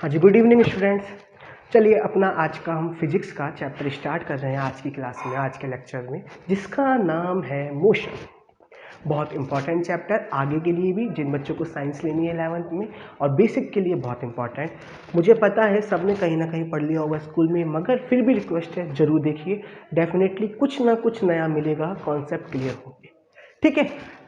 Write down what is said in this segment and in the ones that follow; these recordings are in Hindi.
हाँ जी, गुड इवनिंग स्टूडेंट्स। चलिए अपना आज का हम फिजिक्स का चैप्टर स्टार्ट कर रहे हैं आज की क्लास में, आज के लेक्चर में, जिसका नाम है मोशन। बहुत इंपॉर्टेंट चैप्टर आगे के लिए भी, जिन बच्चों को साइंस लेनी है 11th में, और बेसिक के लिए बहुत इंपॉर्टेंट। मुझे पता है सबने कहीं ना कहीं पढ़ लिया होगा स्कूल में, मगर फिर भी रिक्वेस्ट है ज़रूर देखिए, डेफिनेटली कुछ ना कुछ नया मिलेगा, कॉन्सेप्ट क्लियर होंगे। ठीक है,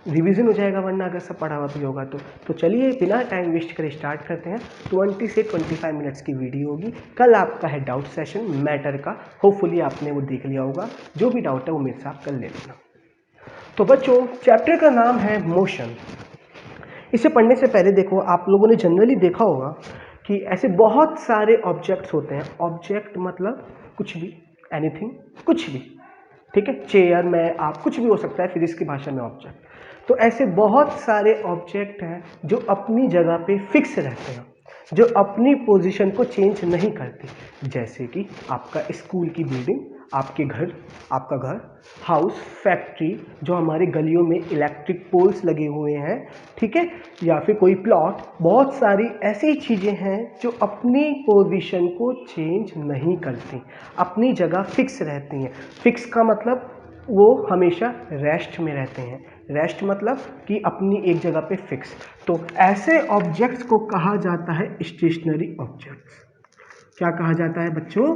रिवीजन हो जाएगा, वरना अगर सब पढ़ा हुआ भी होगा तो चलिए बिना टाइम वेस्ट करे स्टार्ट करते हैं। 20 से 25 मिनट्स की वीडियो होगी। कल आपका है डाउट सेशन मैटर का, होपफुली आपने वो देख लिया होगा। जो भी डाउट है वो मेरे से आप कर लेना। तो बच्चों, चैप्टर का नाम है मोशन। इसे पढ़ने से पहले देखो, आप लोगों ने जनरली देखा होगा कि ऐसे बहुत सारे ऑब्जेक्ट्स होते हैं। ऑब्जेक्ट मतलब कुछ भी, एनीथिंग, कुछ भी। ठीक है, चेयर में आप कुछ भी हो सकता है फिजिक्स की भाषा में ऑब्जेक्ट। तो ऐसे बहुत सारे ऑब्जेक्ट हैं जो अपनी जगह पे फिक्स रहते हैं, जो अपनी पोजीशन को चेंज नहीं करते। जैसे कि आपका स्कूल की बिल्डिंग, आपका घर, हाउस, फैक्ट्री, जो हमारे गलियों में इलेक्ट्रिक पोल्स लगे हुए हैं, ठीक है, या फिर कोई प्लॉट। बहुत सारी ऐसी चीज़ें हैं जो अपनी पोजीशन को चेंज नहीं करती, अपनी जगह फिक्स रहती हैं। फिक्स का मतलब वो हमेशा रेस्ट में रहते हैं। रेस्ट मतलब कि अपनी एक जगह पे फिक्स। तो ऐसे ऑब्जेक्ट्स को कहा जाता है स्टेशनरी ऑब्जेक्ट्स। क्या कहा जाता है बच्चों?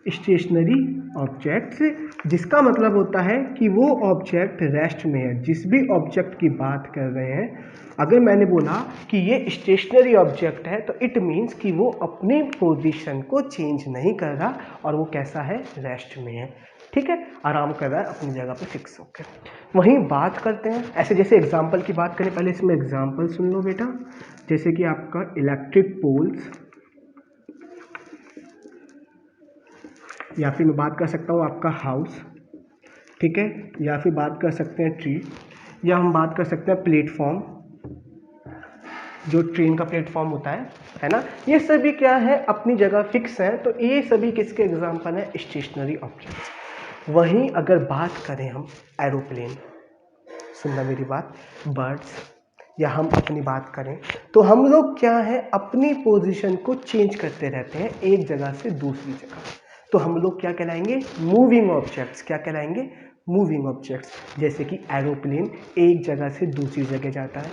स्टेशनरी ऑब्जेक्ट्स, जिसका मतलब होता है कि वो ऑब्जेक्ट रेस्ट में है। जिस भी ऑब्जेक्ट की बात कर रहे हैं, अगर मैंने बोला कि ये स्टेशनरी ऑब्जेक्ट है, तो इट मीन्स कि वो अपनी पोजीशन को चेंज नहीं कर रहा, और वो कैसा है? रेस्ट में है। ठीक है, आराम कर रहा है अपनी जगह पे फिक्स होकर। वहीं बात करते हैं ऐसे, जैसे एग्जाम्पल की बात करें, पहले इसमें एग्जाम्पल सुन लो बेटा। जैसे कि आपका इलेक्ट्रिक पोल्स, या फिर मैं बात कर सकता हूँ आपका हाउस, ठीक है, या फिर बात कर सकते हैं ट्री, या हम बात कर सकते हैं प्लेटफॉर्म, जो ट्रेन का प्लेटफॉर्म होता है ना। ये सभी क्या है? अपनी जगह फिक्स है। तो ये सभी किसके एग्जाम्पल है? Stationery objects. वहीं अगर बात करें हम एरोप्लेन, सुनना मेरी बात, बर्ड्स, या हम अपनी बात करें, तो हम लोग क्या है? अपनी पोजीशन को चेंज करते रहते हैं एक जगह से दूसरी जगह। तो हम लोग क्या कहलाएंगे? Moving objects. क्या कहलाएंगे? Moving objects. जैसे कि एरोप्लेन एक जगह से दूसरी जगह जाता है।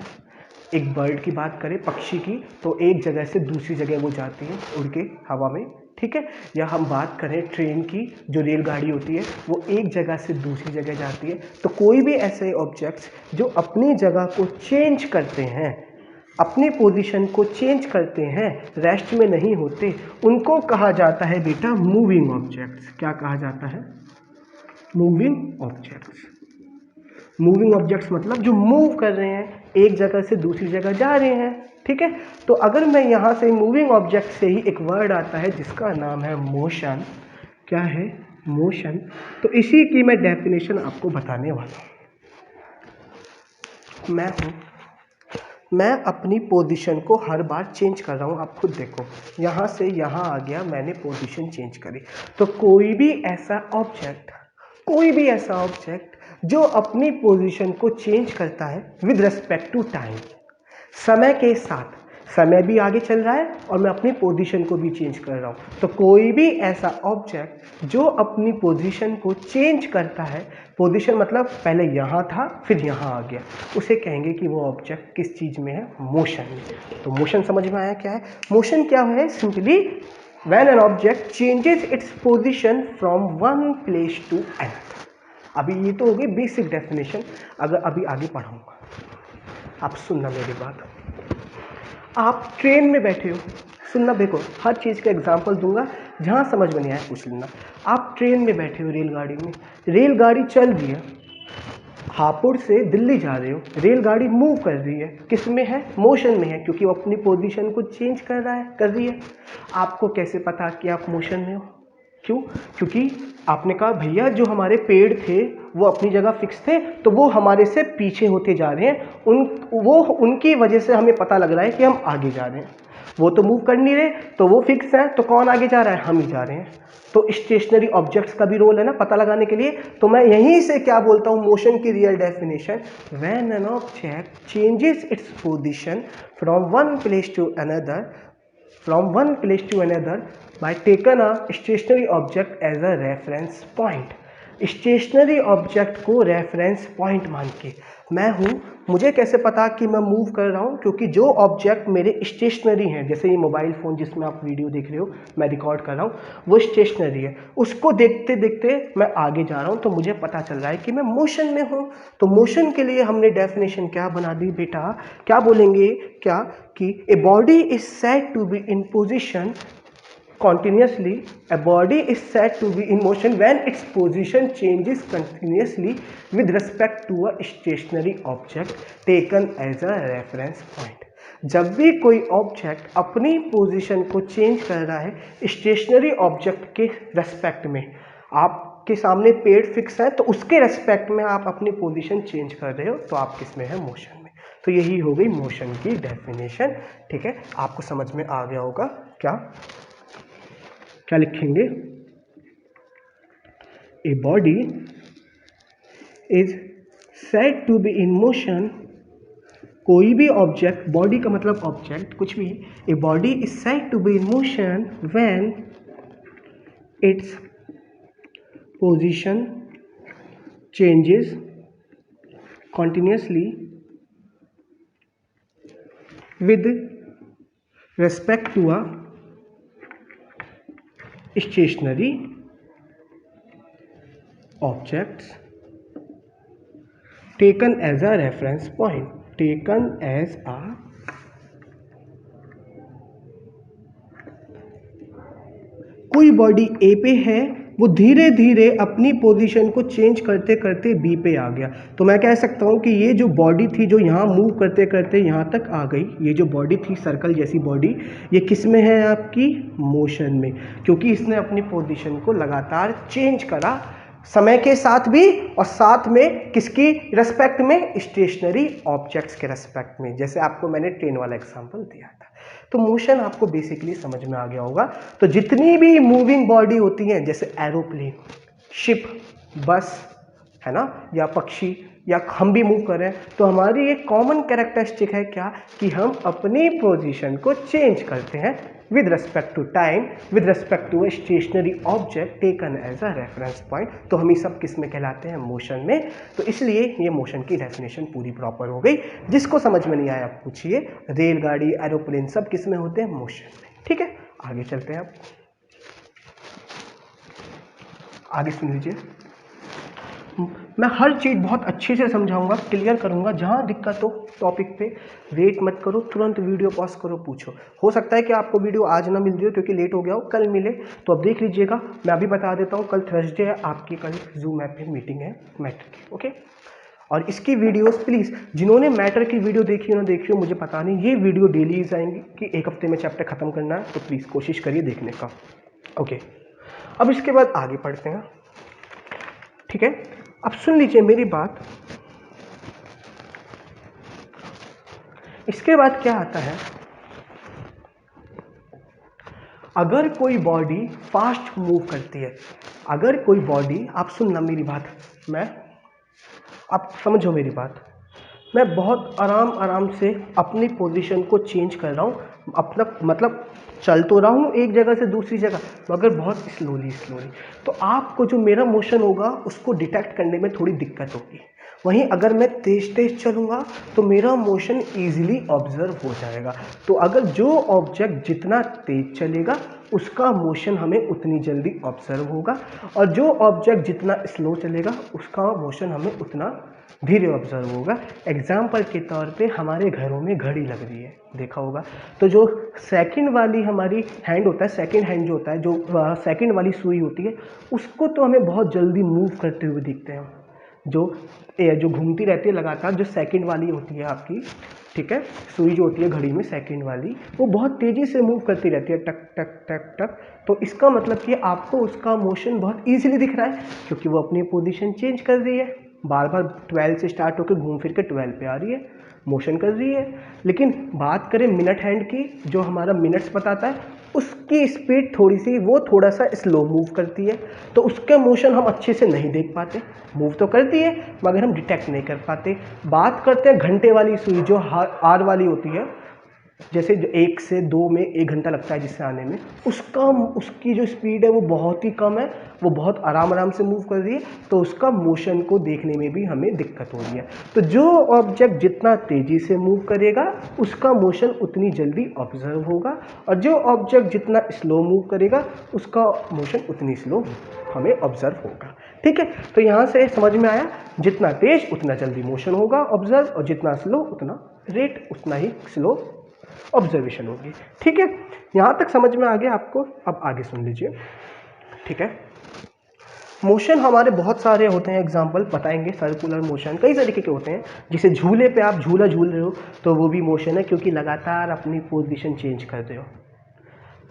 एक बर्ड की बात करें, पक्षी की, तो एक जगह से दूसरी जगह वो जाती है उड़ के हवा में, ठीक है। या हम बात करें ट्रेन की, जो रेलगाड़ी होती है, वो एक जगह से दूसरी जगह जाती है। तो कोई भी ऐसे ऑब्जेक्ट्स जो अपनी जगह को चेंज करते हैं, अपनी पोजीशन को चेंज करते हैं, रेस्ट में नहीं होते, उनको कहा जाता है बेटा मूविंग ऑब्जेक्ट्स। क्या कहा जाता है? Moving objects. मूविंग ऑब्जेक्ट्स मतलब जो मूव कर रहे हैं, एक जगह से दूसरी जगह जा रहे हैं, ठीक है। तो अगर मैं यहाँ से मूविंग ऑब्जेक्ट से ही एक वर्ड आता है जिसका नाम है मोशन। क्या है? मोशन। तो इसी की मैं डेफिनेशन आपको बताने वाला हूँ। मैं अपनी पोजीशन को हर बार चेंज कर रहा हूँ। आप खुद देखो, यहाँ से यहाँ आ गया, मैंने पोजीशन चेंज करी। तो कोई भी ऐसा ऑब्जेक्ट जो अपनी पोजीशन को चेंज करता है विद रिस्पेक्ट टू टाइम, समय के साथ, समय भी आगे चल रहा है और मैं अपनी पोजीशन को भी चेंज कर रहा हूँ। तो कोई भी ऐसा ऑब्जेक्ट जो अपनी पोजीशन को चेंज करता है, पोजीशन मतलब पहले यहाँ था फिर यहाँ आ गया, उसे कहेंगे कि वो ऑब्जेक्ट किस चीज़ में है? मोशन में। तो मोशन समझ में आया क्या है? मोशन क्या है? Simply when an object changes its position from one place to another. अभी ये तो हो गई बेसिक डेफिनेशन, अगर अभी आगे पढ़ाऊंगा। आप सुनना मेरी बात। आप ट्रेन में बैठे हो, सुनना, देखो हर चीज़ का एग्जांपल दूंगा, जहाँ समझ में नहीं आया पूछ लेना। आप ट्रेन में बैठे हो, रेलगाड़ी में, रेलगाड़ी चल रही है, हापुड़ से दिल्ली जा रहे हो, रेलगाड़ी मूव कर रही है, किस में है? मोशन में है, क्योंकि वो अपनी पोजीशन को चेंज कर रही है। आपको कैसे पता कि आप मोशन में हो? क्यों? क्योंकि आपने कहा भैया जो हमारे पेड़ थे वो अपनी जगह फिक्स थे, तो वो हमारे से पीछे होते जा रहे हैं, उनकी वजह से हमें पता लग रहा है कि हम आगे जा रहे हैं। वो तो मूव कर नहीं रहे, तो वो फिक्स है, तो कौन आगे जा रहा है? हम ही जा रहे हैं। तो स्टेशनरी ऑब्जेक्ट्स का भी रोल है ना पता लगाने के लिए। तो मैं यहीं से क्या बोलता हूँ, मोशन की real definition, when an object changes its position from one place to another, from one place to another by taken a stationary object as a reference point. Stationary object को रेफरेंस पॉइंट मान के मैं हूँ, मुझे कैसे पता कि मैं मूव कर रहा हूँ? क्योंकि जो ऑब्जेक्ट मेरे स्टेशनरी हैं, जैसे ये मोबाइल फ़ोन जिसमें आप वीडियो देख रहे हो, मैं रिकॉर्ड कर रहा हूँ, वो स्टेशनरी है। उसको देखते देखते मैं आगे जा रहा हूँ, तो मुझे पता चल रहा है कि मैं मोशन में हूँ। तो मोशन के लिए हमने डेफिनेशन क्या बना दी बेटा? क्या बोलेंगे? क्या कि a body is said to be in position continuously. A body is said to be in motion when its position changes continuously with respect to a stationary object taken as a reference point. जब भी कोई ऑब्जेक्ट अपनी पोजीशन को चेंज कर रहा है स्टेशनरी ऑब्जेक्ट के रेस्पेक्ट में, आपके सामने पेड़ फिक्स है तो उसके रेस्पेक्ट में आप अपनी पोजीशन चेंज कर रहे हो, तो आप किस में है? मोशन में। तो यही हो गई मोशन की डेफिनेशन। ठीक है, आपको समझ में आ गया होगा। क्या लिखेंगे? A body is said to be in motion. कोई भी ऑब्जेक्ट, बॉडी का मतलब ऑब्जेक्ट कुछ भी, a body is said to be in motion when its position changes continuously with respect to a stationary objects taken as a reference point. Taken as a कोई बॉडी ए पे है, वो धीरे धीरे अपनी पोजीशन को चेंज करते करते बी पे आ गया, तो मैं कह सकता हूँ कि ये जो बॉडी थी जो यहाँ मूव करते करते यहाँ तक आ गई, ये जो बॉडी थी सर्कल जैसी बॉडी, ये किस में है? आपकी मोशन में, क्योंकि इसने अपनी पोजीशन को लगातार चेंज करा समय के साथ भी, और साथ में किसकी रेस्पेक्ट में? स्टेशनरी ऑब्जेक्ट्स के रेस्पेक्ट में। जैसे आपको मैंने ट्रेन वाला एग्जांपल दिया था। तो मोशन आपको बेसिकली समझ में आ गया होगा। तो जितनी भी मूविंग बॉडी होती हैं, जैसे एरोप्लेन, शिप, बस, है ना, या पक्षी, या हम भी मूव कर रहे हैं, तो हमारी एक कॉमन कैरेक्टरिस्टिक है क्या? कि हम अपनी पोजीशन को चेंज करते हैं with respect to time, with respect to a stationary object taken as a reference point। तो हम ये सब किस में कहलाते हैं? मोशन में। तो इसलिए ये मोशन की डेफिनेशन पूरी प्रॉपर हो गई। जिसको समझ में नहीं आया आप पूछिए। रेलगाड़ी, एरोप्लेन सब किस में होते हैं? मोशन में। ठीक है, आगे चलते हैं। आप आगे सुन लीजिए, मैं हर चीज़ बहुत अच्छे से समझाऊंगा, क्लियर करूंगा। जहां दिक्कत हो टॉपिक पे वेट मत करो, तुरंत वीडियो पॉज करो, पूछो। हो सकता है कि आपको वीडियो आज ना मिल रही हो क्योंकि लेट हो गया हो, कल मिले तो अब देख लीजिएगा। मैं अभी बता देता हूँ, कल थर्सडे है, आपकी कल जूम ऐप पे मीटिंग है मैटर की। ओके, और इसकी वीडियोस प्लीज़ जिन्होंने मैटर की वीडियो देखी हो ना देखी हो मुझे पता नहीं, ये वीडियो डेली आएंगी कि एक हफ्ते में चैप्टर ख़त्म करना है, तो प्लीज़ कोशिश करिए देखने का। ओके, अब इसके बाद आगे पढ़ते हैं। ठीक है, अब सुन लीजिए मेरी बात। इसके बाद क्या आता है? अगर कोई बॉडी फास्ट मूव करती है, अगर कोई बॉडी, आप सुनना मेरी बात, आप समझो मेरी बात, मैं बहुत आराम से अपनी पोजीशन को चेंज कर रहा हूँ, अपना मतलब चल तो रहा हूँ एक जगह से दूसरी जगह, मगर बहुत स्लोली। तो आपको जो मेरा मोशन होगा उसको डिटेक्ट करने में थोड़ी दिक्कत होगी। वहीं अगर मैं तेज चलूँगा तो मेरा मोशन ईजिली ऑब्जर्व हो जाएगा। तो अगर जो ऑब्जेक्ट जितना तेज चलेगा उसका मोशन हमें उतनी जल्दी ऑब्जर्व होगा, और जो ऑब्जेक्ट जितना स्लो चलेगा उसका मोशन हमें उतना धीरे ऑब्जर्व होगा। एग्जाम्पल के तौर पे हमारे घरों में घड़ी लग रही है, देखा होगा, तो जो सेकंड वाली हमारी हैंड होता है, सेकंड हैंड जो होता है, जो सेकंड वाली सुई होती है, उसको तो हमें बहुत जल्दी मूव करते हुए दिखते हैं। जो घूमती रहती है लगातार, जो सेकंड वाली होती है आपकी, ठीक है, सुई जो होती है घड़ी में सेकंड वाली, वो बहुत तेज़ी से मूव करती रहती है, टक टक टक टक। तो इसका मतलब कि आपको उसका मोशन बहुत ईजिली दिख रहा है, क्योंकि वो अपनी पोजीशन चेंज कर रही है, बार बार 12 से स्टार्ट होकर घूम फिर के 12 पे आ रही है, मोशन कर रही है। लेकिन बात करें मिनट हैंड की, जो हमारा मिनट्स बताता है, उसकी स्पीड थोड़ी सी, वो थोड़ा सा स्लो मूव करती है, तो उसका मोशन हम अच्छे से नहीं देख पाते। मूव तो करती है मगर हम डिटेक्ट नहीं कर पाते। बात करते हैं घंटे वाली सुई, जो आर वाली होती है, जैसे 1 से 2 में 1 घंटा लगता है जिससे आने में, उसकी जो स्पीड है वो बहुत ही कम है, वो बहुत आराम से मूव कर रही है, तो उसका मोशन को देखने में भी हमें दिक्कत हो रही है। तो जो ऑब्जेक्ट जितना तेज़ी से मूव करेगा उसका मोशन उतनी जल्दी ऑब्जर्व होगा, और जो ऑब्जेक्ट जितना स्लो मूव करेगा उसका मोशन उतनी स्लो हमें ऑब्जर्व होगा। ठीक है, तो यहाँ से समझ में आया, जितना तेज उतना जल्दी मोशन होगा ऑब्जर्व, और जितना स्लो उतना रेट उतना ही स्लो ऑब्जर्वेशन होगी। ठीक है, यहाँ तक समझ में आ गया आपको। अब आगे सुन लीजिए। ठीक है, मोशन हमारे बहुत सारे होते हैं, एग्जाम्पल बताएंगे। सर्कुलर मोशन कई तरीके के होते हैं, जैसे झूले पे आप झूला झूल रहे हो तो वो भी मोशन है, क्योंकि लगातार अपनी पोजीशन चेंज कर रहे हो।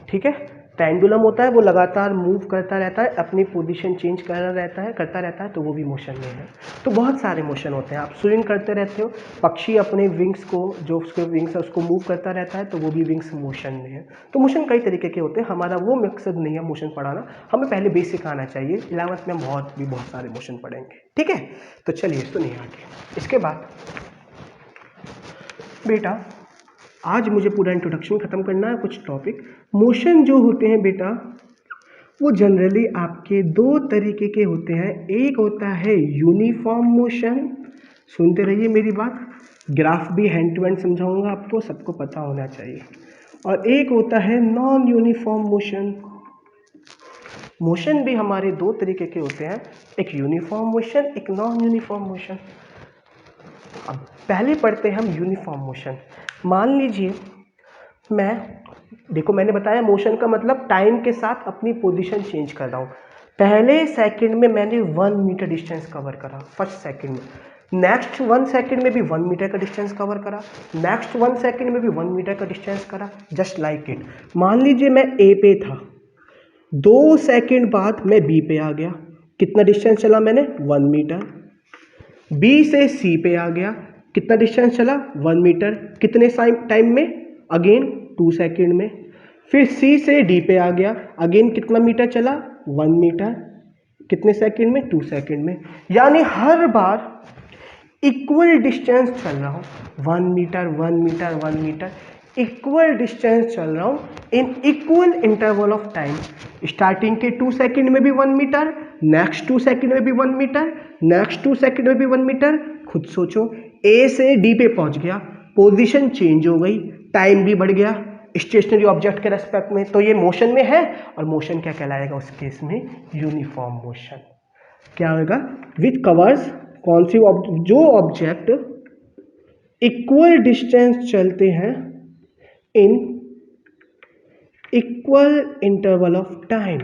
ठीक है, पेंडुलम होता है, वो लगातार मूव करता रहता है, अपनी पोजीशन चेंज करता रहता है, तो वो भी मोशन में है। तो बहुत सारे मोशन होते हैं। आप स्विंग करते रहते हो, पक्षी अपने विंग्स को, जो उसके विंग्स है उसको मूव करता रहता है, तो वो भी विंग्स मोशन में है। तो मोशन कई तरीके के होते हैं। हमारा वो मकसद नहीं है मोशन पढ़ाना, हमें पहले बेसिक आना चाहिए। 11th में हम बहुत सारे मोशन पढ़ेंगे। ठीक है, तो चलिए सुनिए आगे। इसके बाद बेटा आज मुझे पूरा इंट्रोडक्शन ख़त्म करना है, कुछ टॉपिक। मोशन जो होते हैं बेटा वो जनरली आपके 2 तरीके के होते हैं। एक होता है यूनिफॉर्म मोशन, सुनते रहिए मेरी बात, ग्राफ भी हैंड टू हैंड समझाऊंगा आपको, सबको पता होना चाहिए। और एक होता है नॉन यूनिफॉर्म मोशन। मोशन भी हमारे 2 तरीके के होते हैं, एक यूनिफॉर्म मोशन, एक नॉन यूनिफॉर्म मोशन। अब पहले पढ़ते हैं हम यूनिफॉर्म मोशन। मान लीजिए मैंने बताया मोशन का मतलब टाइम के साथ अपनी पोजीशन चेंज कर रहा हूँ। पहले सेकंड में मैंने 1 मीटर डिस्टेंस कवर करा, फर्स्ट सेकंड में। नेक्स्ट 1 सेकंड में भी 1 मीटर का डिस्टेंस कवर करा, नेक्स्ट 1 सेकंड में भी 1 मीटर का डिस्टेंस करा, जस्ट लाइक इट। मान लीजिए मैं ए पे था, 2 सेकंड बाद मैं बी पे आ गया। कितना डिस्टेंस चला मैंने? 1 मीटर। बी से सी पे आ गया, कितना डिस्टेंस चला? 1 मीटर। कितने टाइम में? अगेन 2 सेकंड में। फिर सी से डी पे आ गया, अगेन कितना मीटर चला? 1 मीटर। कितने सेकंड में? 2 सेकंड में। यानी हर बार इक्वल डिस्टेंस चल रहा हूँ, 1 metre 1 metre 1 metre, equal distance चल रहा हूँ in equal interval of time. Starting के 2 सेकंड में भी 1 मीटर, नेक्स्ट 2 सेकंड में भी 1 मीटर, नेक्स्ट 2 सेकंड में भी 1 मीटर। खुद सोचो, ए से डी पे पहुंच गया, पोजीशन चेंज हो गई, टाइम भी बढ़ गया स्टेशनरी ऑब्जेक्ट के रेस्पेक्ट में, तो ये मोशन में है। और मोशन क्या कहलाएगा उस केस में? Uniform motion. क्या होगा? विच कवर्स, कौन सी जो ऑब्जेक्ट इक्वल डिस्टेंस चलते हैं इन इक्वल इंटरवल ऑफ टाइम।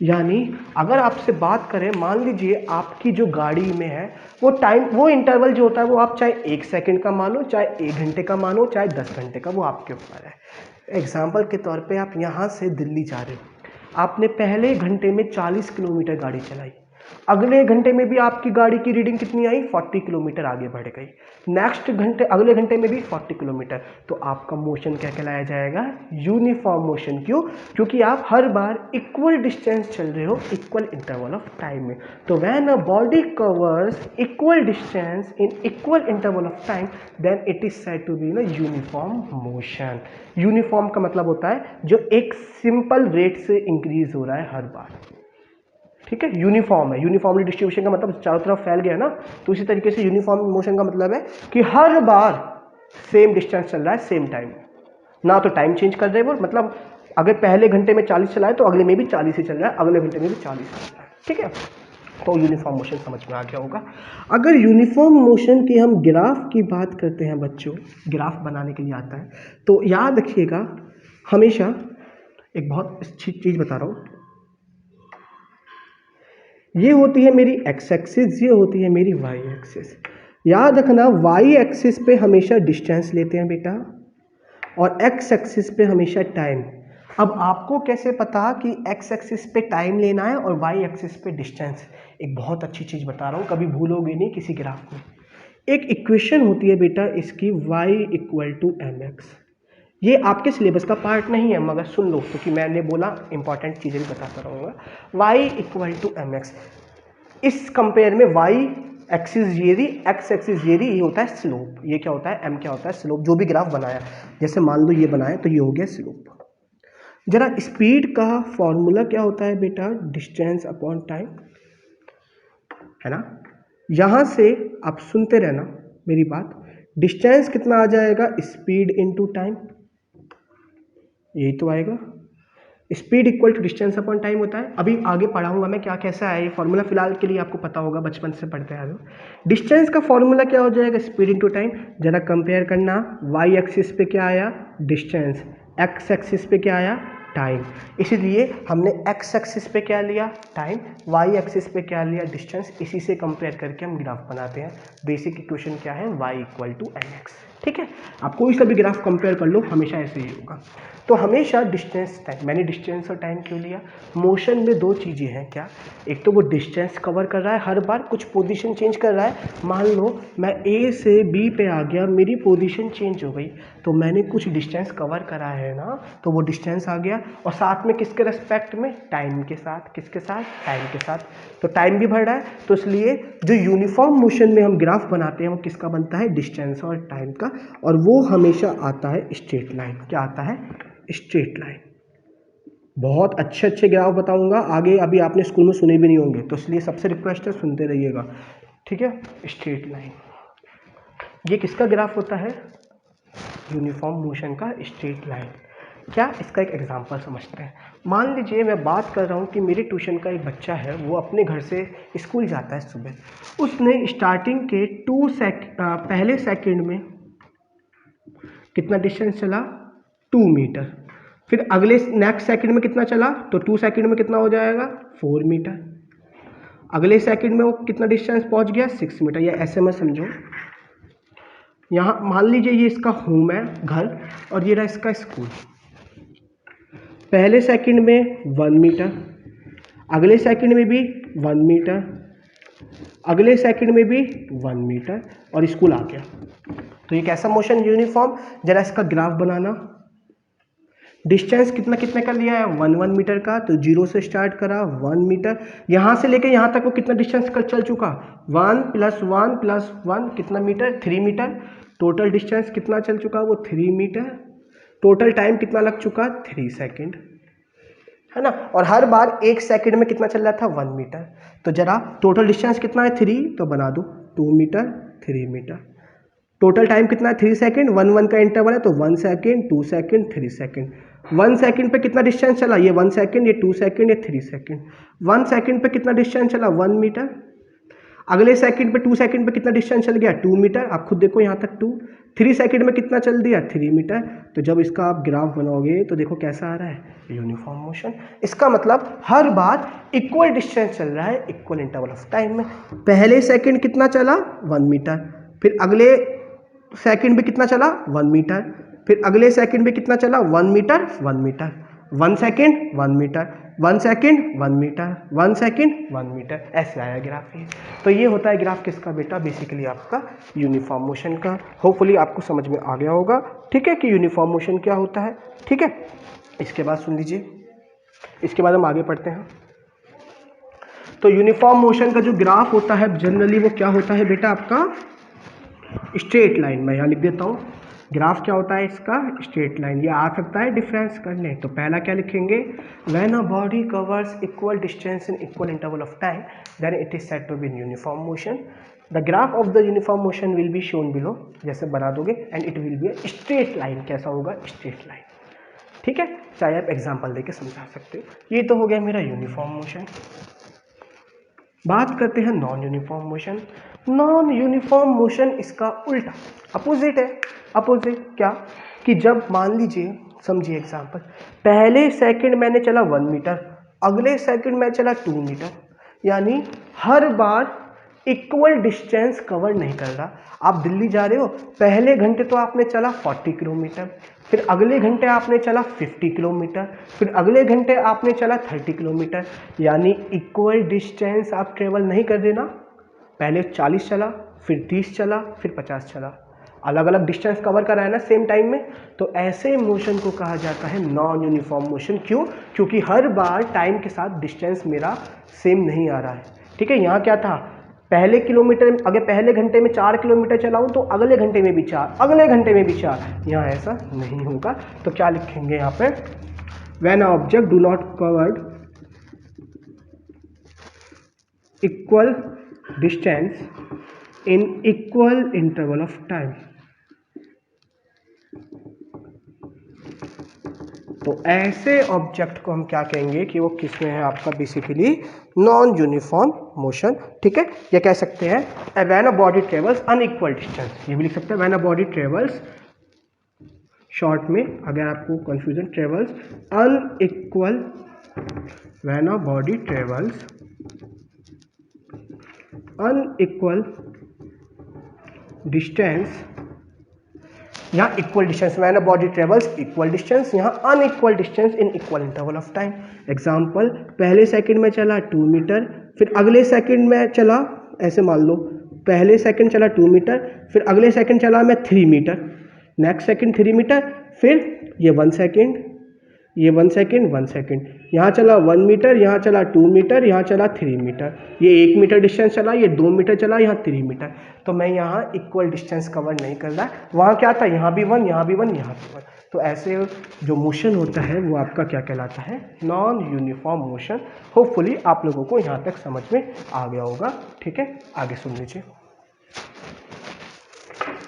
यानी अगर आपसे बात करें, मान लीजिए आपकी जो गाड़ी में है वो इंटरवल जो होता है वो आप चाहे 1 सेकंड का मानो, चाहे 1 घंटे का मानो, चाहे 10 घंटे का, वो आपके ऊपर है। एग्जाम्पल के तौर पे आप यहाँ से दिल्ली जा रहे हो, आपने पहले घंटे में 40 किलोमीटर गाड़ी चलाई, अगले घंटे में भी आपकी गाड़ी की रीडिंग कितनी आई? 40 किलोमीटर आगे बढ़ गई। अगले घंटे में भी 40 किलोमीटर। तो आपका मोशन क्या कहलाया जाएगा? Uniform motion. क्यों? क्योंकि आप हर बार इक्वल डिस्टेंस चल रहे हो इक्वल इंटरवल ऑफ टाइम में। तो when a body covers equal distance in equal interval of time, then it is said to be in uniform motion. Uniform का मतलब होता है जो एक सिंपल रेट से इंक्रीज हो रहा है हर बार। ठीक है, यूनिफॉर्म है। यूनिफॉर्मली डिस्ट्रीब्यूशन का मतलब चारों तरफ फैल गया ना, तो इसी तरीके से यूनिफॉर्म मोशन का मतलब है कि हर बार सेम डिस्टेंस चल रहा है सेम टाइम, ना तो टाइम चेंज कर रहे वो, मतलब अगर पहले घंटे में 40 चला है तो अगले में भी 40 ही चल रहा है, अगले घंटे में भी 40 चल रहा है। ठीक है, तो यूनिफॉर्म मोशन समझ में आ गया होगा। अगर यूनिफॉर्म मोशन की हम ग्राफ की बात करते हैं बच्चों, ग्राफ बनाने के लिए आता है, तो याद रखिएगा हमेशा एक बहुत अच्छी चीज़ बता रहा हूँ। ये होती है मेरी एक्स एक्सिस, ये होती है मेरी वाई एक्सिस। याद रखना, वाई एक्सिस पे हमेशा डिस्टेंस लेते हैं बेटा, और एक्स एक्सिस पे हमेशा टाइम। अब आपको कैसे पता कि एक्स एक्सिस पे टाइम लेना है और वाई एक्सिस पे डिस्टेंस? एक बहुत अच्छी चीज़ बता रहा हूँ, कभी भूलोगे नहीं किसी ग्राफ में। एक इक्वेशन होती है बेटा इसकी, y equal to m x. ये आपके सिलेबस का पार्ट नहीं है, मगर सुन लो क्योंकि मैंने बोला इंपॉर्टेंट चीज़ें भी बताता रहूँगा। y equal to m x, इस कंपेयर में y एक्सिस ये एक्स एक्सिस ये होता है स्लोप, ये क्या होता है एम क्या होता है स्लोप। जो भी ग्राफ बनाया, जैसे मान लो ये बनाया तो ये हो गया स्लोप। जरा स्पीड का फॉर्मूला क्या होता है बेटा, डिस्टेंस अपॉन टाइम, है ना। यहां से आप सुनते रहना मेरी बात, डिस्टेंस कितना आ जाएगा, स्पीड इनटू टाइम, यही तो आएगा। Speed equal to distance upon time होता है। अभी आगे पढ़ाऊंगा मैं क्या कैसा है ये फॉर्मूला, फिलहाल के लिए आपको पता होगा, बचपन से पढ़ते आ रहे हो। डिस्टेंस का फॉर्मूला क्या हो जाएगा, स्पीड इनटू टाइम। जरा कंपेयर करना, वाई एक्सिस पे क्या आया डिस्टेंस, एक्स एक्सिस पे क्या आया टाइम, इसीलिए हमने एक्स एक्सिस पे क्या लिया टाइम, वाई एक्सिस पे क्या लिया डिस्टेंस। इसी से कंपेयर करके हम ग्राफ बनाते हैं। बेसिक इक्वेशन क्या है, y equal to m x, ठीक है। आप कोई सा भी ग्राफ कंपेयर कर लो, हमेशा ऐसे ही होगा। तो हमेशा डिस्टेंस टाइम, मैंने डिस्टेंस और टाइम क्यों लिया, मोशन में दो चीज़ें हैं क्या, एक तो वो डिस्टेंस कवर कर रहा है, हर बार कुछ पोजीशन चेंज कर रहा है। मान लो मैं ए से बी पे आ गया, मेरी पोजीशन चेंज हो गई, तो मैंने कुछ डिस्टेंस कवर करा है ना, तो वो डिस्टेंस आ गया। और साथ में किसके रेस्पेक्ट में, टाइम के साथ, किसके साथ टाइम के साथ, तो टाइम भी बढ़ रहा है। तो इसलिए जो यूनिफॉर्म मोशन में हम ग्राफ बनाते हैं वो किसका बनता है, डिस्टेंस और टाइम का, और वो हमेशा आता है स्ट्रेट लाइन। क्या आता है, स्ट्रेट लाइन। बहुत अच्छे अच्छे ग्राफ बताऊंगा आगे, अभी आपने स्कूल में सुने भी नहीं होंगे, तो इसलिए सबसे रिक्वेस्ट है सुनते रहिएगा, ठीक है। स्ट्रेट लाइन ये किसका ग्राफ होता है, यूनिफॉर्म मोशन का स्ट्रेट लाइन। क्या, इसका एक एग्जांपल समझते हैं। मान लीजिए मैं बात कर रहा हूँ कि मेरे ट्यूशन का एक बच्चा है, वो अपने घर से स्कूल जाता है सुबह। उसने स्टार्टिंग के पहले सेकंड में कितना डिस्टेंस चला, 2 मीटर। फिर अगले नेक्स्ट सेकंड में कितना चला, तो 2 सेकंड में कितना हो जाएगा, 4 मीटर। अगले सेकंड में वो कितना डिस्टेंस पहुंच गया, 6 मीटर। या ऐसे में समझो, यहाँ मान लीजिए ये इसका होम है घर, और ये रहा इसका स्कूल। पहले सेकंड में 1 मीटर, अगले सेकंड में भी 1 मीटर, अगले सेकंड में भी 1 मीटर, और स्कूल आ गया। तो ये कैसा मोशन, यूनिफॉर्म। जरा इसका ग्राफ बनाना। डिस्टेंस कितना कितने का लिया है, 1 मीटर का, तो 0 से स्टार्ट करा 1 मीटर, यहाँ से लेके यहाँ तक वो कितना डिस्टेंस कर चल चुका, 1 + 1 + 1 कितना मीटर, 3 मीटर। टोटल डिस्टेंस कितना चल चुका, वो 3 मीटर। टोटल टाइम कितना लग चुका, 3 सेकेंड, है ना। और हर बार 1 सेकंड में कितना चल रहा था, 1 मीटर। तो जरा टोटल डिस्टेंस कितना है, 3, तो बना दो 2 मीटर 3 मीटर। टोटल टाइम कितना है, 3 सेकंड, 1 का इंटरवल है, तो 1 सेकंड 2 सेकंड 3 सेकंड। 1 सेकंड पे कितना डिस्टेंस चला, ये 1 सेकंड, ये 2 सेकंड, ये 3 सेकंड। 1 सेकंड पे कितना डिस्टेंस चला, 1 मीटर। अगले सेकंड पे 2 सेकंड पे कितना डिस्टेंस चल गया, 2 मीटर। आप खुद देखो यहाँ तक 2। 3 सेकंड में कितना चल दिया, 3 मीटर। तो जब इसका आप ग्राफ बनाओगे तो देखो कैसा आ रहा है, यूनिफॉर्म मोशन। इसका मतलब हर बार इक्वल डिस्टेंस चल रहा है, इक्वल इंटरवल ऑफ टाइम में। पहले सेकंड कितना चला, 1 मीटर। फिर अगले सेकंड में कितना चला, 1 मीटर। फिर अगले सेकंड में कितना चला, 1 metre 1 metre. 1 second 1 metre, 1 second 1 metre, 1 second 1 metre. ऐसे आया ग्राफ ये। तो ये होता है ग्राफ किसका बेटा, बेसिकली आपका यूनिफॉर्म मोशन का। होपफुली आपको समझ में आ गया होगा, ठीक है, कि यूनिफॉर्म मोशन क्या होता है, ठीक है। इसके बाद सुन लीजिए, इसके बाद हम आगे पढ़ते हैं। तो यूनिफॉर्म मोशन का जो ग्राफ होता है जनरली वो क्या होता है बेटा, आपका स्ट्रेट लाइन। मैं यहाँ लिख देता हूँ, ग्राफ क्या होता है इसका, स्ट्रेट लाइन। ये आ सकता है डिफरेंस करने, तो पहला क्या लिखेंगे, when a body covers equal distance in equal interval of time then it is said to be in uniform motion. The graph of the uniform motion will be shown below, जैसे बना दोगे, and it will be a straight line. कैसा होगा, स्ट्रेट लाइन, ठीक है। चाहे आप एग्जाम्पल देके समझा सकते हो। ये तो हो गया मेरा यूनिफॉर्म मोशन। बात करते हैं non uniform motion. Non uniform motion इसका उल्टा, अपोजिट है। अपोजिट क्या, कि जब मान लीजिए, समझिए एग्जांपल, पहले सेकंड मैंने चला 1 मीटर, अगले सेकंड में चला 2 मीटर, यानी हर बार इक्वल डिस्टेंस कवर नहीं कर रहा। आप दिल्ली जा रहे हो, पहले घंटे तो आपने चला 40 किलोमीटर, फिर अगले घंटे आपने चला 50 किलोमीटर, फिर अगले घंटे आपने चला 30 किलोमीटर, यानी इक्वल डिस्टेंस आप ट्रेवल नहीं कर रहे ना। पहले 40 चला, फिर 30 चला, फिर 50 चला, अलग अलग डिस्टेंस कवर करा है ना सेम टाइम में। तो ऐसे मोशन को कहा जाता है नॉन यूनिफॉर्म मोशन। क्यों, क्योंकि हर बार टाइम के साथ डिस्टेंस मेरा सेम नहीं आ रहा है, ठीक है। यहाँ क्या था, पहले किलोमीटर, अगर पहले घंटे में 4 किलोमीटर चलाऊं तो अगले घंटे में भी 4, अगले घंटे में भी 4। यहाँ ऐसा नहीं होगा। तो क्या लिखेंगे यहाँ पे, when object do not covered equal distance in equal interval of time. तो ऐसे ऑब्जेक्ट को हम क्या कहेंगे कि वो किस में है आपका, बेसिकली नॉन यूनिफॉर्म मोशन। ठीक है, ये कह सकते हैं when a body travels unequal distance, ये भी लिख सकते हैं when a body travels, short में अगर आपको confusion, travels unequal, when a body travels unequal distance, यहाँ equal distance, when a body travels equal distance, यहाँ unequal distance in equal interval of time. Example, पहले सेकंड में चला 2 मीटर, फिर अगले सेकंड में चला, ऐसे मान लो पहले सेकंड चला 2 मीटर, फिर अगले सेकंड चला मैं 3 मीटर, नेक्स्ट सेकंड 3 मीटर, फिर ये 1 सेकंड, ये 1 सेकंड 1 सेकंड, यहाँ चला 1 मीटर, यहाँ चला 2 मीटर, यहाँ चला 3 मीटर, ये 1 मीटर डिस्टेंस चला, ये 2 मीटर चला, यहाँ 3 मीटर। तो मैं यहाँ इक्वल डिस्टेंस कवर नहीं कर रहा, वहाँ क्या था, यहाँ भी 1, यहाँ भी 1, यहाँ भी 1। तो ऐसे जो मोशन होता है वो आपका क्या कहलाता है, नॉन यूनिफॉर्म मोशन। होपफुली आप लोगों को यहाँ तक समझ में आ गया होगा। ठीक है, आगे सुन लीजिए,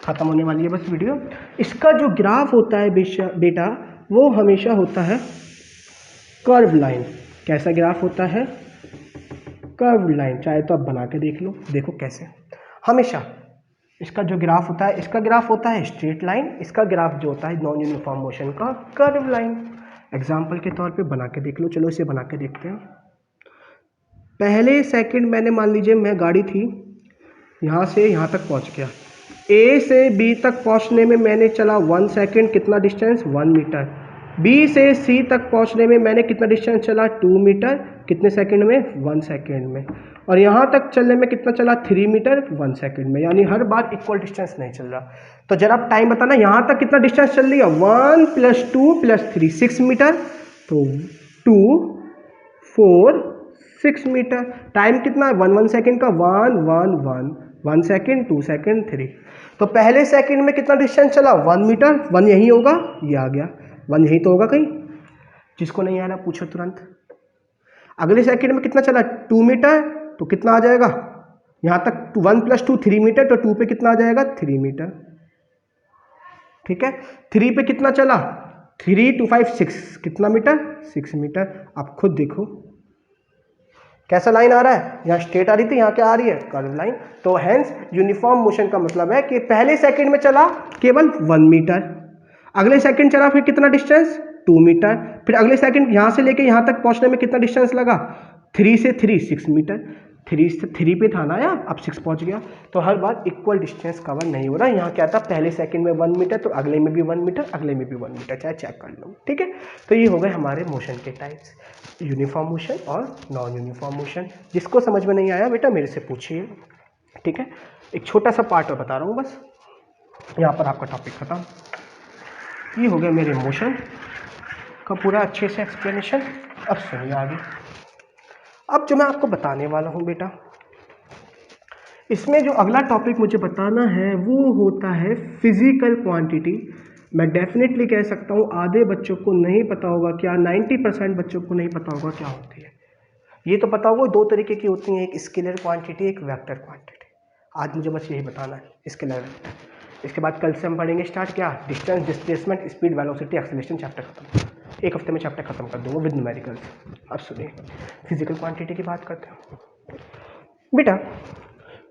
खत्म होने वाली है बस वीडियो। इसका जो ग्राफ होता है बेटा, वो हमेशा होता है कर्व लाइन। कैसा ग्राफ होता है, कर्व लाइन। चाहे तो आप बना के देख लो, देखो कैसे। हमेशा इसका जो ग्राफ होता है, इसका ग्राफ होता है स्ट्रेट लाइन, इसका ग्राफ जो होता है नॉन यूनिफॉर्म मोशन का कर्व लाइन। एग्जाम्पल के तौर पे बना के देख लो, चलो इसे बना के देखते हैं। पहले सेकंड मैंने, मान लीजिए मैं गाड़ी थी, यहाँ से यहाँ तक पहुँच गया, ए से बी तक पहुँचने में मैंने चला 1 सेकंड, कितना डिस्टेंस, 1 मीटर। बी से सी तक पहुँचने में मैंने कितना डिस्टेंस चला, 2 मीटर, कितने सेकंड में, 1 सेकंड में। और यहाँ तक चलने में कितना चला, 3 मीटर 1 सेकंड में। यानी हर बार इक्वल डिस्टेंस नहीं चल रहा। तो जरा आप टाइम बताना, यहाँ तक कितना डिस्टेंस चल रही है, 1 + 2 + 3 6 मीटर, तो 2 4 6 मीटर। टाइम कितना है, 1 सेकंड का, 1 1 1 1 सेकंड 2 सेकंड 3। तो पहले सेकंड में कितना डिस्टेंस चला, 1 मीटर, 1 यही होगा, ये आ गया 1 यही तो होगा कहीं, जिसको नहीं आ रहा पूछो तुरंत। अगले सेकंड में कितना चला, 2 मीटर, तो कितना आ जाएगा, यहाँ तक 1 + 2 3 मीटर, तो 2 पे कितना आ जाएगा, 3 मीटर। ठीक है, 3 पे कितना चला, 3 2 5 6, कितना मीटर, 6 मीटर। आप खुद देखो कैसा लाइन आ रहा है, यहाँ स्ट्रेट आ रही थी, यहाँ क्या आ रही है, कर्व लाइन। तो हेंस यूनिफॉर्म मोशन का मतलब है कि पहले सेकंड में चला केवल 1 मीटर, अगले सेकंड चला फिर कितना डिस्टेंस, 2 मीटर, फिर अगले सेकंड यहाँ से लेके यहाँ तक पहुँचने में कितना डिस्टेंस लगा, 3 से 3 6 मीटर, 3 से 3 पे था ना यार, अब 6 पहुँच गया। तो हर बार इक्वल डिस्टेंस कवर नहीं हो रहा। यहाँ क्या था, पहले सेकंड में 1 मीटर, तो अगले में भी 1 मीटर, अगले में भी 1 मीटर, चाहे चेक कर लो। ठीक है, तो ये हो गए हमारे मोशन के टाइप्स, यूनिफॉर्म मोशन और नॉन यूनिफॉर्म मोशन। जिसको समझ में नहीं आया बेटा मेरे से पूछिए। ठीक है, एक छोटा सा पार्ट बता रहा हूँ बस, यहाँ पर आपका टॉपिक खत्म। ये हो गया मेरे मोशन का पूरा अच्छे से एक्सप्लेनेशन। अब सुनिए आगे। अब जो मैं आपको बताने वाला हूँ बेटा, इसमें जो अगला टॉपिक मुझे बताना है वो होता है फिजिकल क्वांटिटी। मैं डेफिनेटली कह सकता हूँ आधे बच्चों को नहीं पता होगा, क्या 90% बच्चों को नहीं पता होगा क्या होती है। ये तो पता होगा, 2 तरीके की होती हैं, एक स्केलर क्वांटिटी, एक वेक्टर क्वांटिटी। आज मुझे बस यही बताना है, स्केलर वेक्टर। इसके बाद कल से हम पढ़ेंगे स्टार्ट क्या, distance, displacement, speed, velocity, acceleration. Chapter खत्म, एक हफ्ते में चैप्टर खत्म कर दूंगा विद न्यूमेरिकल्स। अब सुनिए, फिजिकल क्वांटिटी की बात करते हैं बेटा।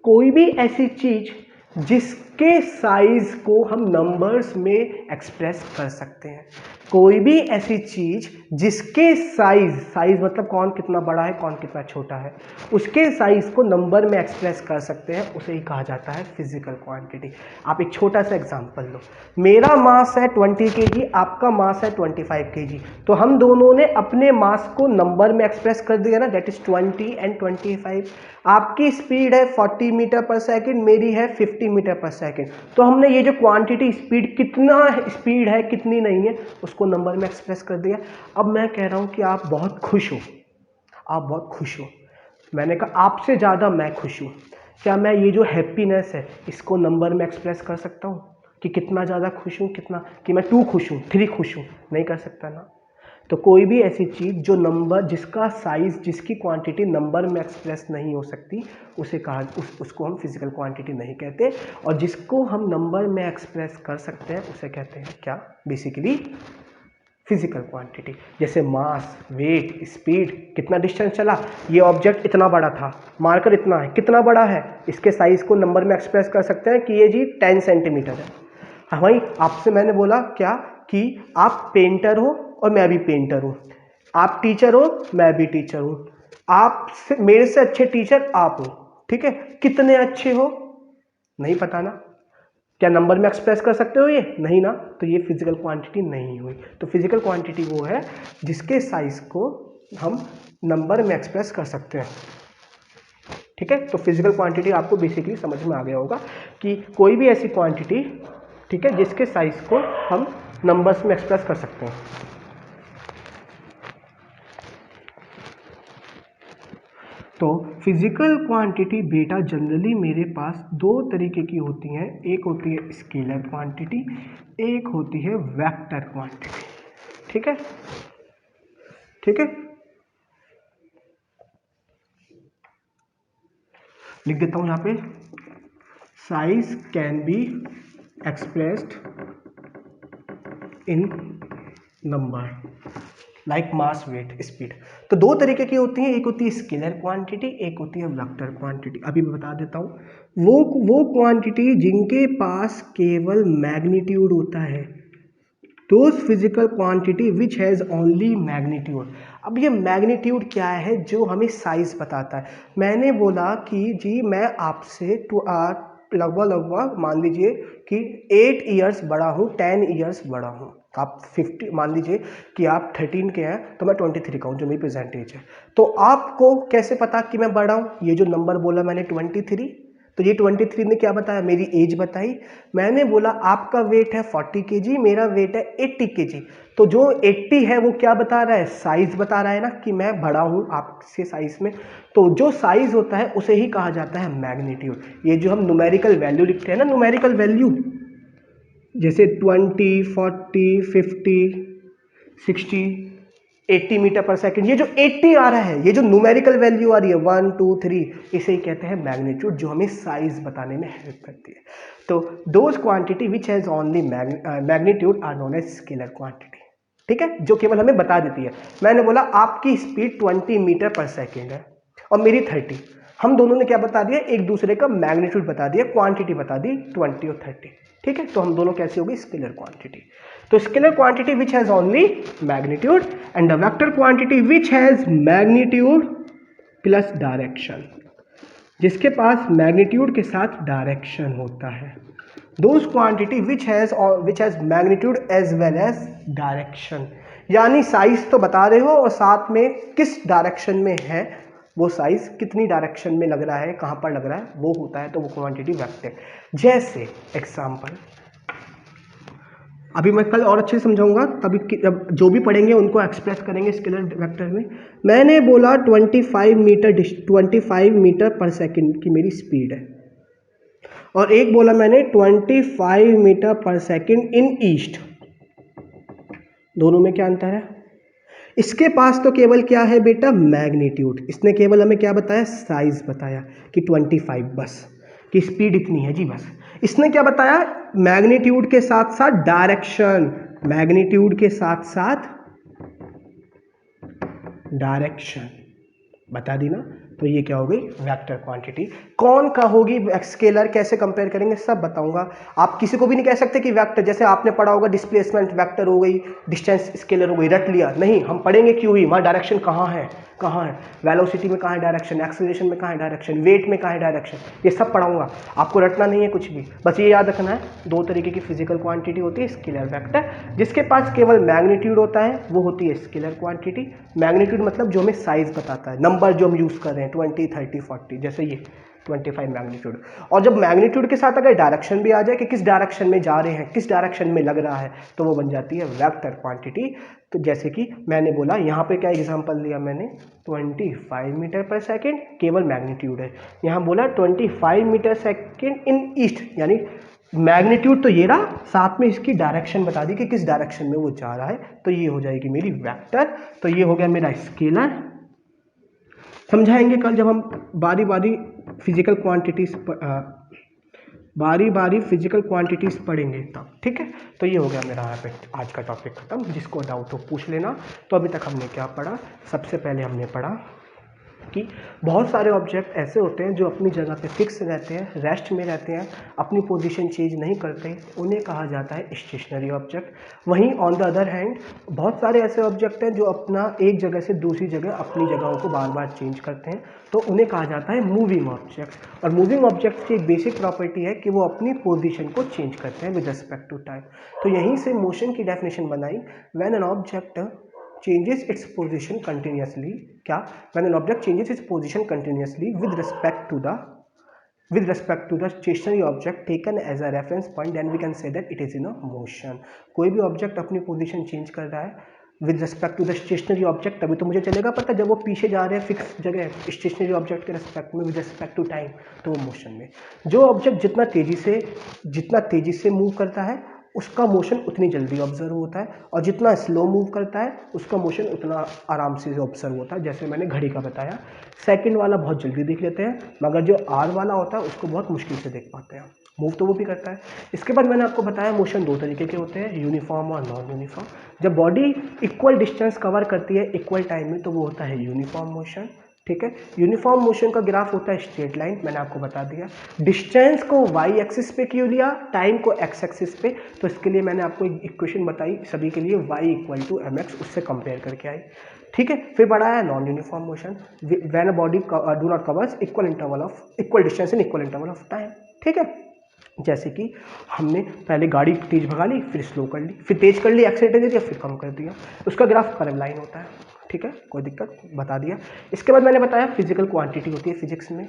कोई भी ऐसी चीज जिसके साइज को हम नंबर्स में एक्सप्रेस कर सकते हैं, कोई भी ऐसी चीज जिसके साइज मतलब कौन कितना बड़ा है कौन कितना छोटा है, उसके साइज को नंबर में एक्सप्रेस कर सकते हैं, उसे ही कहा जाता है फिजिकल क्वांटिटी। आप एक छोटा सा एग्जांपल लो, मेरा मास है 20 kg, आपका मास है 25 kg, तो हम दोनों ने अपने मास को नंबर में एक्सप्रेस कर दिया ना, दैट इज 20 and 25। आपकी स्पीड है 40 मीटर पर सेकेंड, मेरी है 50 मीटर पर सेकेंड, तो हमने ये जो क्वांटिटी स्पीड, कितना स्पीड है कितनी नहीं है, उसको नंबर में एक्सप्रेस कर दिया। अब मैं कह रहा हूँ कि आप बहुत खुश हो, आप बहुत खुश हो, मैंने कहा आपसे ज़्यादा मैं खुश हूँ। क्या मैं ये जो हैप्पीनेस है इसको नंबर में एक्सप्रेस कर सकता हूँ कि कितना ज़्यादा खुश हूँ, कितना, कि मैं 2 खुश हूँ, 3 खुश हूँ? नहीं कर सकता ना। तो कोई भी ऐसी चीज़ जो नंबर, जिसका साइज़, जिसकी क्वांटिटी नंबर में एक्सप्रेस नहीं हो सकती, उसे कहा उसको हम फिजिकल क्वांटिटी नहीं कहते। और जिसको हम नंबर में एक्सप्रेस कर सकते हैं उसे कहते हैं क्या? Basically physical quantity. जैसे मास, वेट, स्पीड, कितना डिस्टेंस चला, ये ऑब्जेक्ट इतना बड़ा था, मार्कर इतना है, कितना बड़ा है, इसके साइज़ को नंबर में एक्सप्रेस कर सकते हैं कि ये जी 10 सेंटीमीटर है। हाँ भाई, आपसे मैंने बोला क्या कि आप पेंटर हो और मैं भी पेंटर हूँ, आप टीचर हो, मैं भी टीचर हूँ, आप मेरे से अच्छे टीचर आप हो, ठीक है? कितने अच्छे हो नहीं पता ना, क्या नंबर में एक्सप्रेस कर सकते हो? ये नहीं ना, तो ये फिजिकल क्वांटिटी नहीं हुई। तो फिजिकल क्वांटिटी वो है जिसके साइज को हम नंबर में एक्सप्रेस कर सकते हैं, ठीक है? तो फिजिकल क्वांटिटी आपको बेसिकली समझ में आ गया होगा कि कोई भी ऐसी क्वांटिटी, ठीक है, जिसके साइज को हम नंबर्स में एक्सप्रेस कर सकते हैं। तो फिजिकल क्वांटिटी बेटा जनरली मेरे पास 2 तरीके की होती हैं, एक होती है स्केलर क्वांटिटी, एक होती है वेक्टर क्वांटिटी, ठीक है? ठीक है, लिख देता हूं यहां पे, size can be expressed in number like mass, weight, speed. तो 2 तरीके की होती हैं, एक होती है स्केलर क्वांटिटी, एक होती है वेक्टर क्वांटिटी। अभी मैं बता देता हूँ वो क्वांटिटी जिनके पास केवल मैग्नीट्यूड होता है, those physical quantity which has only magnitude. अब ये मैग्नीट्यूड क्या है? जो हमें साइज बताता है। मैंने बोला कि जी मैं आपसे लगभग मान लीजिए कि 8 ईयर्स बड़ा हूँ, 10 ईयर्स बड़ा हूँ। आप 50, मान लीजिए कि आप 13 के हैं तो मैं 23 का हूँ, जो मेरी प्रेजेंट एज है। तो आपको कैसे पता कि मैं बड़ा हूँ? ये जो नंबर बोला मैंने 23, तो ये 23 ने क्या बताया? मेरी एज बताई। मैंने बोला आपका वेट है 40 kg, मेरा वेट है 80 kg। तो जो 80 है वो क्या बता रहा है? साइज बता रहा है ना, कि मैं बड़ा हूँ आपसे साइज में। तो जो साइज होता है उसे ही कहा जाता है मैग्नीट्यूड। ये जो हम न्यूमेरिकल वैल्यू लिखते हैं ना, न्यूमेरिकल वैल्यू, जैसे 20, 40, 50, 60, 80 मीटर पर सेकंड, ये जो 80 आ रहा है, ये जो न्यूमेरिकल वैल्यू आ रही है 1, 2, 3, इसे ही कहते हैं मैग्नीट्यूड, जो हमें साइज बताने में हेल्प करती है। तो those quantity which has only magnitude are known as scalar quantity, ठीक है, जो केवल हमें बता देती है। मैंने बोला आपकी स्पीड 20 मीटर पर सेकेंड है और मेरी 30, हम दोनों ने क्या बता दिया? एक दूसरे का मैग्नीट्यूड बता दिया, क्वांटिटी बता दी 20 और 30, ठीक है? तो हम दोनों कैसे हो गई? Scalar quantity. तो scalar quantity which has only magnitude and the vector quantity which has magnitude plus direction, जिसके पास मैग्नीट्यूड के साथ डायरेक्शन होता है। Those quantity which has magnitude as well as direction, यानी साइज तो बता रहे हो और साथ में किस डायरेक्शन में है वो साइज, कितनी डायरेक्शन में लग रहा है, कहाँ पर लग रहा है, वो होता है, तो वो क्वांटिटी वेक्टर। जैसे एग्जाम्पल, अभी मैं कल और अच्छे से समझाऊंगा, तभी जब जो भी पढ़ेंगे उनको एक्सप्रेस करेंगे स्केलर वेक्टर में। मैंने बोला 25 मीटर पर सेकंड की मेरी स्पीड है, और एक बोला मैंने 25 मीटर पर सेकंड इन ईस्ट। दोनों में क्या अंतर है? इसके पास तो केवल क्या है बेटा? मैग्नीट्यूड। इसने केवल हमें क्या बताया? साइज बताया कि 25, बस, कि स्पीड इतनी है जी, बस। इसने क्या बताया? मैग्नीट्यूड के साथ साथ डायरेक्शन, मैग्नीट्यूड के साथ साथ डायरेक्शन बता दी ना। तो ये क्या हो गई? Vector quantity. कौन का होगी स्केलर, कैसे कंपेयर करेंगे, सब बताऊंगा। आप किसी को भी नहीं कह सकते कि वेक्टर, जैसे आपने पढ़ा होगा डिस्प्लेसमेंट वेक्टर हो गई, डिस्टेंस स्केलर हो गई, रट लिया, नहीं, हम पढ़ेंगे क्यों ही, वहाँ डायरेक्शन कहाँ है, कहाँ है, वेलोसिटी में कहाँ है डायरेक्शन, एक्सेलरेशन में कहाँ है डायरेक्शन, वेट में कहाँ है डायरेक्शन, ये सब पढ़ाऊंगा। आपको रटना नहीं है कुछ भी, बस ये याद रखना है 2 तरीके की फिजिकल क्वांटिटी होती है, स्केलर वेक्टर। जिसके पास केवल मैग्नीट्यूड होता है वो होती है स्केलर क्वांटिटी। मैग्नीट्यूड मतलब जो हमें साइज बताता है, नंबर जो हम यूज़ कर रहे हैं 20, 30, 40, जैसे ये 25 मैग्नीट्यूड। और जब मैग्नीट्यूड के साथ अगर डायरेक्शन भी आ जाए कि किस डायरेक्शन में जा रहे हैं, किस डायरेक्शन में लग रहा है, तो वो बन जाती है वेक्टर क्वांटिटी। तो जैसे कि मैंने बोला यहाँ पे क्या एग्जांपल दिया मैंने, 25 मीटर पर सेकेंड केवल मैग्नीट्यूड है, यहाँ बोला 25 मीटर सेकेंड इन ईस्ट, यानी मैग्नीट्यूड तो ये रहा, साथ में इसकी डायरेक्शन बता दी कि किस डायरेक्शन में वो जा रहा है, तो ये हो जाएगी मेरी वेक्टर। तो ये हो गया मेरा स्केलर। समझाएंगे कल जब हम बारी बारी फिजिकल क्वांटिटीज पढ़ेंगे तब, ठीक है। तो ये हो गया मेरा यहाँ पे आज का टॉपिक खत्म, जिसको डाउट हो पूछ लेना। तो अभी तक हमने क्या पढ़ा, सबसे पहले हमने पढ़ा कि बहुत सारे ऑब्जेक्ट ऐसे होते हैं जो अपनी जगह पे फिक्स रहते हैं, रेस्ट में रहते हैं, अपनी पोजीशन चेंज नहीं करते, उन्हें कहा जाता है स्टेशनरी ऑब्जेक्ट। वहीं ऑन द अदर हैंड बहुत सारे ऐसे ऑब्जेक्ट हैं जो अपना एक जगह से दूसरी जगह अपनी जगहों को बार बार चेंज करते हैं, तो उन्हें कहा जाता है मूविंग ऑब्जेक्ट्स। और मूविंग ऑब्जेक्ट्स की एक बेसिक प्रॉपर्टी है कि वो अपनी पोजीशन को चेंज करते हैं विद रिस्पेक्ट टू टाइम। तो यहीं से मोशन की डेफिनेशन बनाई, when an object changes its position continuously, क्या, when an object changes its position continuously with respect to the stationary object taken as a reference point, then we can say that it is in a motion। कोई भी ऑब्जेक्ट अपनी पोजीशन चेंज कर रहा है with respect to the stationary object, तभी तो मुझे चलेगा पता जब वो पीछे जा रहे हैं फिक्स जगह स्टेशनरी ऑब्जेक्ट के रिस्पेक्ट में, विद रिस्पेक्ट टू टाइम, तो वो मोशन में। जो ऑब्जेक्ट जितना तेजी से मूव करता है उसका मोशन उतनी जल्दी ऑब्जर्व होता है, और जितना स्लो मूव करता है उसका मोशन उतना आराम से ऑब्जर्व होता है। जैसे मैंने घड़ी का बताया, सेकंड वाला बहुत जल्दी देख लेते हैं, मगर जो आर वाला होता है उसको बहुत मुश्किल से देख पाते हैं। मूव तो वो भी करता है। इसके बाद मैंने आपको बताया मोशन दो तरीके के होते हैं, यूनिफॉर्म और नॉन यूनिफॉर्म। जब बॉडी इक्वल डिस्टेंस कवर करती है इक्वल टाइम में, तो वो होता है यूनिफॉर्म मोशन, ठीक है। यूनिफॉर्म मोशन का ग्राफ होता है स्ट्रेट लाइन, मैंने आपको बता दिया। डिस्टेंस को वाई एक्सिस पे क्यों लिया, टाइम को एक्स एक्सिस पे, तो इसके लिए मैंने आपको एक इक्वेशन बताई सभी के लिए, y equal to m x, उससे कंपेयर करके आई, ठीक है। फिर बढ़ा है non uniform motion, when a body do not covers equal distance in equal interval of time, ठीक है। जैसे कि हमने पहले गाड़ी तेज भगा ली, फिर स्लो कर ली, फिर तेज कर ली, एक्सीलेटर दे दिया, फिर कम कर दिया, उसका ग्राफ कर्व लाइन होता है, ठीक है। कोई दिक्कत, बता दिया। इसके बाद मैंने बताया फिजिकल क्वांटिटी होती है फिजिक्स में,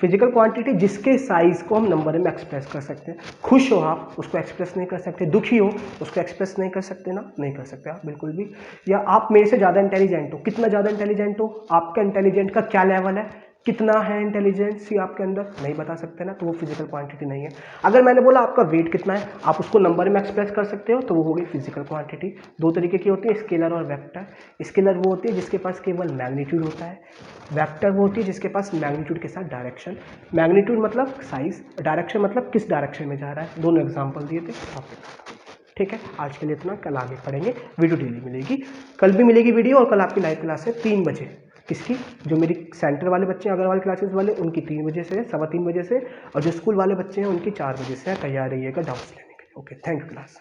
फिजिकल क्वांटिटी जिसके साइज को हम नंबर में एक्सप्रेस कर सकते हैं। खुश हो आप, उसको एक्सप्रेस नहीं कर सकते, दुखी हो उसको एक्सप्रेस नहीं कर सकते ना, नहीं कर सकते आप बिल्कुल भी। या आप मेरे से ज़्यादा इंटेलिजेंट हो, कितना ज़्यादा इंटेलिजेंट हो, आपका इंटेलिजेंट का क्या लेवल है, कितना है इंटेलिजेंसी आपके अंदर, नहीं बता सकते ना, तो वो फिजिकल क्वांटिटी नहीं है। अगर मैंने बोला आपका वेट कितना है, आप उसको नंबर में एक्सप्रेस कर सकते हो, तो वो होगी फिजिकल क्वांटिटी। दो तरीके की होती है, स्केलर और वेक्टर। स्केलर वो होती है जिसके पास केवल मैग्नीट्यूड होता है, वेक्टर वो होती है जिसके पास मैग्नीट्यूड के साथ डायरेक्शन। मैग्नीट्यूड मतलब साइज, डायरेक्शन मतलब किस डायरेक्शन में जा रहा है। दोनों एग्जाम्पल दिए थे, ठीक है। आज के लिए इतना, कल आगे पढ़ेंगे। वीडियो डेली मिलेगी, कल भी मिलेगी वीडियो, और कल आपकी लाइव क्लास है 3 बजे। किसकी, जो मेरी सेंटर वाले बच्चे हैं अग्रवाल क्लासेस वाले, उनकी 3 बजे से, 3:15 बजे से, और जो स्कूल वाले बच्चे हैं उनकी 4 बजे से है। तैयार रहिएगा डाउट्स लेने के लिए। Okay, thank you class.